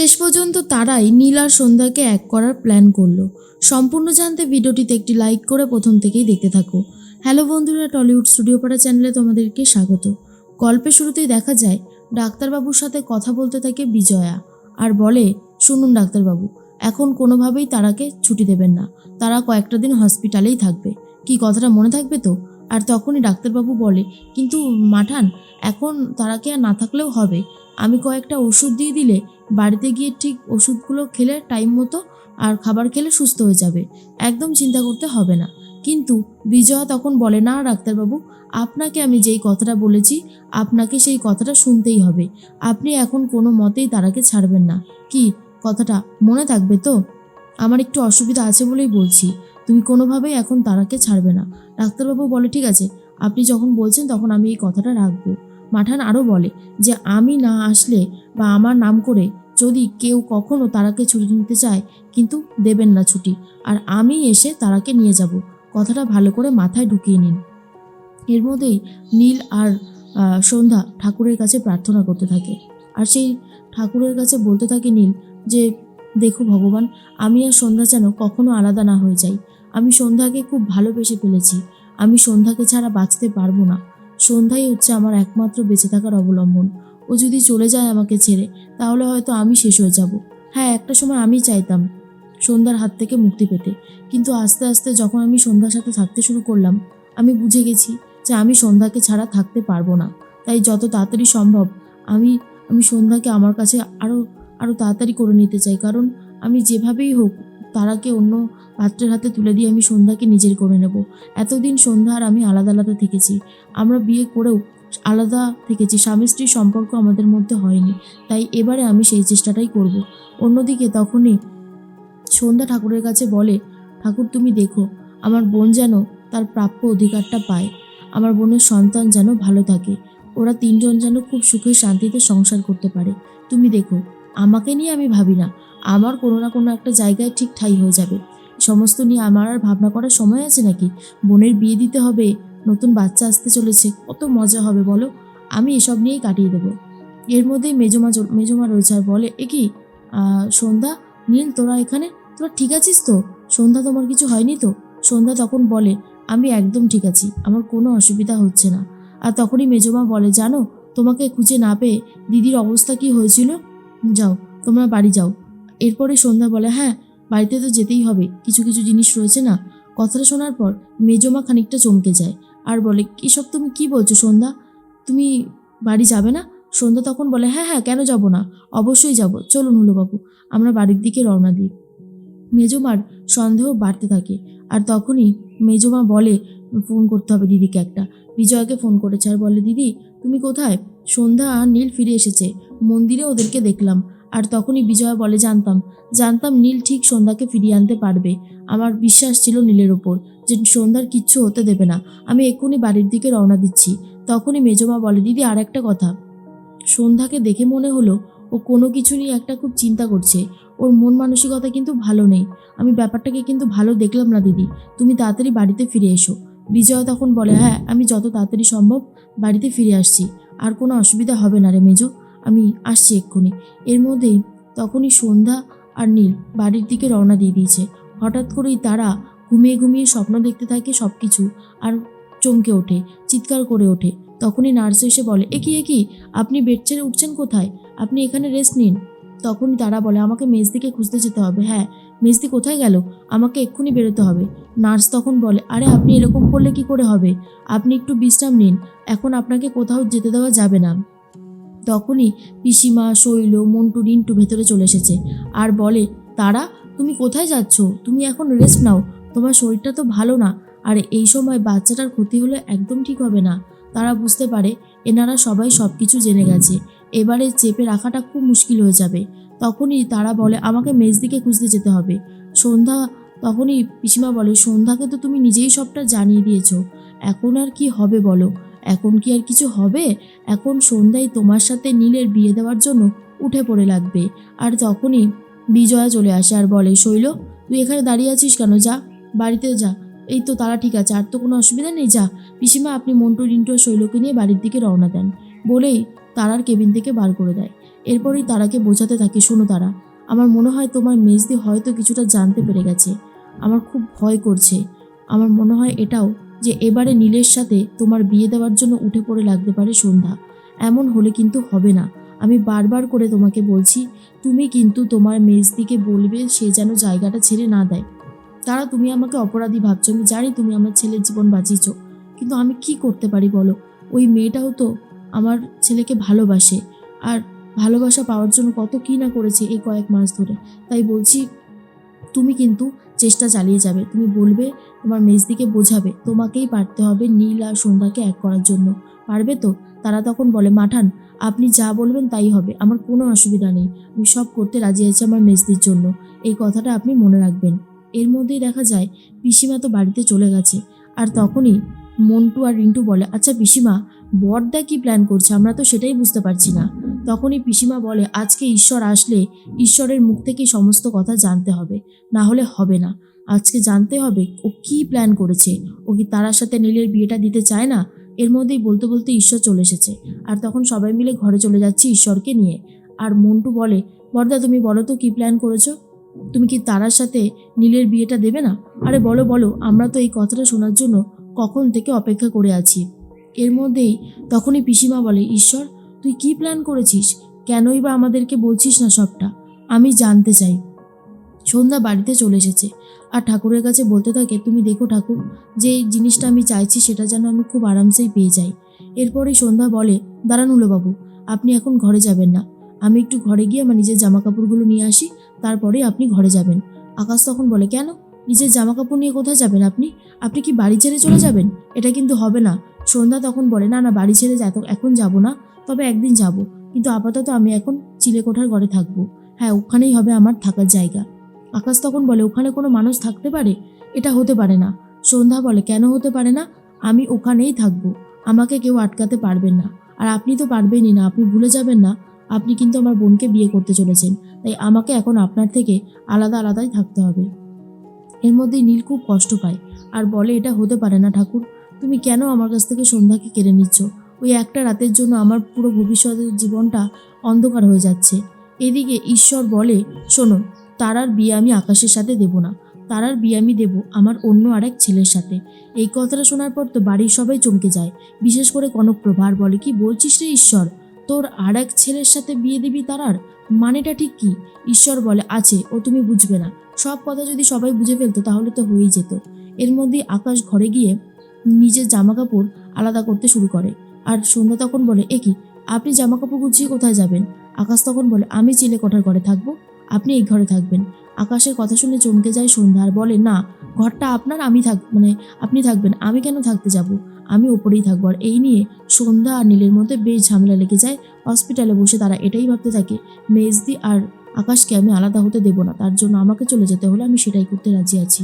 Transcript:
শেষ পর্যন্ত তারাই নীল আর সন্ধ্যাকে এক করার প্ল্যান করলো। সম্পূর্ণ জানতে ভিডিওটিতে একটি লাইক করে প্রথম থেকেই দেখতে থাকো। হ্যালো বন্ধুরা, টলিউড স্টুডিও পাড়া চ্যানেলে তোমাদেরকে স্বাগত। গল্পের শুরুতেই দেখা যায় ডাক্তারবাবুর সাথে কথা বলতে থাকে বিজয়া আর বলে, শুনুন ডাক্তারবাবু, এখন কোনোভাবেই তারাকে ছুটি দেবেন না, তারা কয়েকটা দিন হসপিটালেই থাকবে। কি কথাটা মনে থাকবে তো? আর তখনই ডাক্তারবাবু বলে, কিন্তু মাঠান, এখন তারাকে আর না থাকলেও হবে, আমি কয়েকটা ওষুধ দিয়ে দিলে বাড়িতে গিয়ে ঠিক ওষুধগুলো খেলে টাইম মতো আর খাবার খেলে সুস্থ হয়ে যাবে, একদম চিন্তা করতে হবে না। কিন্তু বিজয়া তখন বলে, না ডাক্তারবাবু, আপনাকে আমি যেই কথাটা বলেছি আপনাকে সেই কথাটা শুনতেই হবে, আপনি এখন কোনো মতেই তারাকে ছাড়বেন না। কি কথাটা মনে থাকবে তো? আমার একটু অসুবিধা আছে বলেই বলছি, তুমি কোনোভাবেই এখন তারাকে ছাড়বে না। ডাক্তারবাবু বলে, ঠিক আছে, আপনি যখন বলছেন তখন আমি এই কথাটা রাখবো। মাঠান আরও বলে যে আমি না আসলে বা আমার নাম করে যদি কেউ কখনো তারাকে ছুটি নিতে চায় কিন্তু দেবেন না ছুটি, আর আমি এসে তারাকে নিয়ে যাব, কথাটা ভালো করে মাথায় ঢুকিয়ে নিন। এর মধ্যেই নীল আর সন্ধ্যা ঠাকুরের কাছে প্রার্থনা করতে থাকে, আর সেই ঠাকুরের কাছে বলতে থাকে নীল যে, দেখো ভগবান, আমি আর সন্ধ্যা যেন কখনো আলাদা না হয়ে যাই। আমি সন্ধ্যাকে খুব ভালোবেসে ফেলেছি, আমি সন্ধ্যাকে ছাড়া বাঁচতে পারবো না। সন্ধ্যাই হচ্ছে আমার একমাত্র বেঁচে থাকার অবলম্বন। ও যদি চলে যায় আমাকে ছেড়ে, তাহলে হয়তো আমি শেষ হয়ে যাব। হ্যাঁ, একটা সময় আমি চাইতাম সন্ধ্যার হাত থেকে মুক্তি পেতে, কিন্তু আস্তে আস্তে যখন আমি সন্ধ্যার সাথে থাকতে শুরু করলাম, আমি বুঝে গেছি যে আমি সন্ধ্যাকে ছাড়া থাকতে পারবো না। তাই যত তাড়াতাড়ি সম্ভব আমি আমি সন্ধ্যাকে আমার কাছে আরও আরও তাড়াতাড়ি করে নিতে চাই, কারণ আমি যেভাবেই হোক তারাকে অন্য পাত্রের হাতে তুলে দিয়ে আমি সন্ধ্যাকে নিজের করে নেব। এতদিন সন্ধ্যা আর আমি আলাদা আলাদা থেকেছি, আমরা বিয়ে করেও আলাদা থেকেছি, স্বামী স্ত্রীর সম্পর্ক আমাদের মধ্যে হয়নি, তাই এবারে আমি সেই চেষ্টাটাই করব। অন্যদিকে তখনই সন্ধ্যা ঠাকুরের কাছে বলে, ঠাকুর তুমি দেখো, আমার বোন যেন তার প্রাপ্য অধিকারটা পায়, আমার বোনের সন্তান যেন ভালো থাকে, ওরা তিনজন যেন খুব সুখে শান্তিতে সংসার করতে পারে। তুমি দেখো, আমাকে নিয়ে আমি ভাবি না, আমার কোনো না কোনো একটা জায়গায় ঠিক ঠাঁই হয়ে যাবে। সমস্ত নিয়ে আমার আর ভাবনা করার সময় আছে নাকি? বোনের বিয়ে দিতে হবে, নতুন বাচ্চা আসতে চলেছে, কত মজা হবে বলো, আমি এসব নিয়েই কাটিয়ে দেবো। এর মধ্যেই মেজমা রয়েছে আর বলে, এ কি সন্ধ্যা, নীল, তোরা এখানে, তোরা ঠিক আছিস তো? সন্ধ্যা, তোমার কিছু হয়নি তো? সন্ধ্যা তখন বলে, আমি একদম ঠিক আছি, আমার কোনো অসুবিধা হচ্ছে না। আর তখনই মেজমা বলে, জানো, তোমাকে খুঁজে না পেয়ে দিদির অবস্থা কি হয়েছিল? যাও, তোমরা বাড়ি যাও। এরপরে সন্ধ্যা বলে, হ্যাঁ, বাড়িতে তো যেতেই হবে, কিছু কিছু জিনিস রয়েছে না। কথাটা শোনার পর মেজমা খানিকটা চমকে যায় আর বলে, এসব তুমি কি বলছো সন্ধ্যা, তুমি বাড়ি যাবে না? সন্ধ্যা তখন বলে, হ্যাঁ হ্যাঁ, কেন যাব না, অবশ্যই যাব, চলুন হলো বাবু, আমরা বাড়ির দিকে রওনা দিই। মেজমার সন্দেহ বাড়তে থাকে, আর তখনই মেজমা বলে, ফোন করতে হবে দিদিকে একটা। বিজয়াকে ফোন করেছে আর বলে, দিদি তুমি কোথায়? সন্ধ্যা আর নীল ফিরে এসেছে, মন্দিরে ওদেরকে দেখলাম। আর তখনই বিজয়া বলে, জানতাম জানতাম নীল ঠিক সন্ধ্যাকে ফিরিয়ে আনতে পারবে, আমার বিশ্বাস ছিল নীলের ওপর যে সন্ধ্যার কিচ্ছু হতে দেবে না, আমি এক্ষুনি বাড়ির দিকে রওনা দিচ্ছি। তখনই মেজমা বলে, দিদি আর একটা কথা, সন্ধ্যাকে দেখে মনে হলো ও কোনো কিছু নিয়ে একটা খুব চিন্তা করছে, ওর মন মানসিকতা কিন্তু ভালো নেই, আমি ব্যাপারটাকে কিন্তু ভালো দেখলাম না দিদি, তুমি তাড়াতাড়ি বাড়িতে ফিরে এসো। বিজয়া তখন বলে, হ্যাঁ, আমি যত তাড়াতাড়ি সম্ভব বাড়িতে ফিরে আসছি, আর কোনো অসুবিধা হবে না রে মেজো, আমি আসছি এক্ষুনি। এর মধ্যেই তখনই সন্ধ্যা আর নীল বাড়ির দিকে রওনা দিয়ে দিয়েছে। হঠাৎ করেই তারা ঘুমিয়ে ঘুমিয়ে স্বপ্ন দেখতে থাকে সব কিছু, আর চমকে ওঠে, চিৎকার করে ওঠে। তখনই নার্স এসে বলে, এ কি, আপনি বেড ছেড়ে উঠছেন কোথায়? আপনি এখানে রেস্ট নিন। তখনই তারা বলে, আমাকে মেজদিকে খুঁজতে যেতে হবে। হ্যাঁ, মেজদি কোথায় গেল? আমাকে এক্ষুনি বেরোতে হবে। নার্স তখন বলে, আরে আপনি এরকম করলে কি করে হবে, আপনি একটু বিশ্রাম নিন, এখন আপনাকে কোথাও যেতে দেওয়া যাবে না। তখনই পিসিমা, শৈল, মন্টু, রিন্টু ভেতরে চলে এসেছে আর বলে, তারা, তুমি কোথায় যাচ্ছ? তুমি এখন রেস্ট নাও, তোমার শরীরটা তো ভালো না, আর এই সময় বাচ্চাটার ক্ষতি হলে একদম ঠিক হবে না। তারা বুঝতে পারে এনারা সবাই সব কিছু জেনে গেছে, এবারে চেপে রাখাটা খুব মুশকিল হয়ে যাবে। তখনই তারা বলে, আমাকে মেজদিকে খুঁজতে যেতে হবে। সন্ধ্যা তখনই পিসিমা বলে, সন্ধ্যাকে তো তুমি নিজেই সবটা জানিয়ে দিয়েছো, এখন আর কি হবে বলো? এখন কি আর কিছু হবে? এখন সন্ধ্যায় তোমার সাথে নীলের বিয়ে দেওয়ার জন্য উঠে পড়ে লাগবে। আর তখনই বিজয়া চলে আসে আর বলে, শৈল, তুই এখানে দাঁড়িয়ে আছিস কেন? যা, বাড়িতে যা, এই তো তারা ঠিক আছে, আর তো কোনো অসুবিধা নেই, যা। পিসিমা, আপনি মন্টু, রিন্টু আর শৈলকে নিয়ে বাড়ির দিকে রওনা দেন, বলেই তারার কেবিন থেকে বার করে দেয়। এরপরই তারাকে বোঝাতে থাকে, শোনো তারা, আমার মনে হয় তোমার মেজদি হয়তো কিছুটা জানতে পেরে গেছে। আমার খুব ভয় করছে। আমার মনে হয় এটাও যে এবারে নীলের সাথে তোমার বিয়ে দেওয়ার জন্য উঠে পড়ে লাগতে পারে সন্ধ্যা। এমন হলে কিন্তু হবে না। আমি বারবার করে তোমাকে বলছি, তুমি কিন্তু তোমার মেজদিকে বলবে সে যেন জায়গাটা ছেড়ে না দেয়। তারা, তুমি আমাকে অপরাধী ভাবছো, আমি জানি তুমি আমার ছেলের জীবন বাঁচিয়েছ, কিন্তু আমি কি করতে পারি বলো? ওই মেয়েটাও তো আমার ছেলেকে ভালোবাসে, আর ভালোবাসা পাওয়ার জন্য কত কী না করেছে এই কয়েক মাস ধরে। তাই বলছি, তুমি কিন্তু চেষ্টা চালিয়ে যাবে, তুমি বলবে, তোমার মেজদিকে বোঝাবে তোমাকেই পারতে হবে নীল আর সন্ধ্যাকে এক করার জন্য। পারবে তো? তারা তখন বলে, মাঠান, আপনি যা বলবেন তাই হবে, আমার কোনো অসুবিধা নেই, আমি সব করতে রাজি আছি আমার মেজদির জন্য। এই কথাটা আপনি মনে রাখবেন। এর মধ্যেই দেখা যায় পিসিমা তো বাড়িতে চলে গেছে। আর তখনই মন্টু আর রিন্টু বলে, আচ্ছা পিসিমা, বড়দা কি প্ল্যান করছে, আমরা তো সেটাই বুঝতে পারছি না। তখনই পিসিমা বলে, আজকে ঈশ্বর আসলে ঈশ্বরের মুখ থেকে সমস্ত কথা জানতে হবে, না হলে হবে না। আজকে জানতে হবে ও কি প্ল্যান করেছে। ও কি তারার সাথে নীলের বিয়েটা দিতে চায় না? এর মধ্যেই বলতে বলতে ঈশ্বর চলে এসেছে। আর তখন সবাই মিলে ঘরে চলে যাচ্ছে ঈশ্বরকে নিয়ে। আর মন্টু বলে, বড়দা তুমি বলো তো কি প্ল্যান করেছো? তুমি কি তারার সাথে নীলের বিয়েটা দেবে না? আরে বলো বলো, আমরা তো এই কথাটা শোনার জন্য কখন থেকে অপেক্ষা করে আছি। এর মধ্যেই তখনই পিসিমা বলে, ঈশ্বর, তুই কি প্ল্যান করেছিস? কেনই বা আমাদেরকে বলছিস না সবটা? আমি জানতে চাই। সন্ধ্যা বাড়িতে চলে এসেছে আর ঠাকুরের কাছে বলতে থাকে, তুমি দেখো ঠাকুর, যে জিনিসটা আমি চাইছি সেটা যেন আমি খুব আরামসেই পেয়ে যাই। এরপরেই সন্ধ্যা বলে, দাঁড়ান হলো বাবু, আপনি এখন ঘরে যাবেন না, আমি একটু ঘরে গিয়ে আমার নিজের জামা কাপড়গুলো নিয়ে আসি, তারপরেই আপনি ঘরে যাবেন। আকাশ তখন বলে, কেন? নিজের জামা কাপড় নিয়ে কোথায় যাবেন আপনি? আপনি কি বাড়ি ছেড়ে চলে যাবেন? এটা কিন্তু হবে না। সন্ধ্যা তখন বলে, না না, বাড়ি ছেড়ে এখন যাব না, তবে একদিন যাব, কিন্তু আপাতত আমি এখন চিলেকোঠার ঘরে থাকবো। হ্যাঁ, ওখানেই হবে আমার থাকার জায়গা। আকাশ তখন বলে, ওখানে কোনো মানুষ থাকতে পারে? এটা হতে পারে না। সন্ধ্যা বলে, কেন হতে পারে না? আমি ওখানেই থাকবো, আমাকে কেউ আটকাতে পারবেন না। আর আপনি তো পারবেনই না, আপনি ভুলে যাবেন না, আপনি কিন্তু আমার বোনকে বিয়ে করতে চলেছেন, তাই আমাকে এখন আপনার থেকে আলাদা আলাদাই থাকতে হবে। এর মধ্যেই নীল খুব কষ্ট পায় আর বলে, এটা হতে পারে না ঠাকুর, তুমি কেন আমার কাছ থেকে সন্ধ্যাকে কেড়ে নিচ্ছ? ওই একটা রাতের জন্য আমার পুরো ভবিষ্যতের জীবনটা অন্ধকার হয়ে যাচ্ছে। এদিকে ঈশ্বর বলে, শোনো, তারার বিয়ে আমি আকাশের সাথে দেব না, তারার বিয়ে আমি দেব আমার অন্য আরেক ছেলের সাথে। এই কথাটা শোনার পর তো বাড়ির সবাই চমকে যায়, বিশেষ করে কনকপ্রভা। আর বলে, কি বলছিস রে ঈশ্বর, তোর আর এক ছেলের সাথে বিয়ে দিবি তারার? মানেটা ঠিক কি? ঈশ্বর বলে, আছে, ও তুমি বুঝবে না, সব কথা যদি সবাই বুঝে ফেলতো তাহলে তো হয়েই যেত। এর মধ্যেই আকাশ ঘরে গিয়ে নিজের জামা কাপড় আলাদা করতে শুরু করে। আর সন্ধ্যা তখন বলে, এ কি, আপনি জামা কাপড় গুছিয়ে কোথায় যাবেন? আকাশ তখন বলে, আমি চিলেকোঠার ঘরে থাকবো, আপনি এই ঘরে থাকবেন। আকাশের কথা শুনে চমকে যায় সন্ধ্যা আর বলে, না, ঘরটা আপনার, আপনি থাকবেন, আমি কেন থাকতে যাব? আমি ওপরেই থাকবো। আর এই নিয়ে সন্ধ্যা আর নীলের মধ্যে বেশ ঝামেলা লেগে যায়। হসপিটালে বসে তারা এটাই ভাবতে থাকে, মেজদি আর আকাশকে আমি আলাদা হতে দেব না, তার জন্য আমাকে চলে যেতে হলে আমি সেটাই করতে রাজি আছি।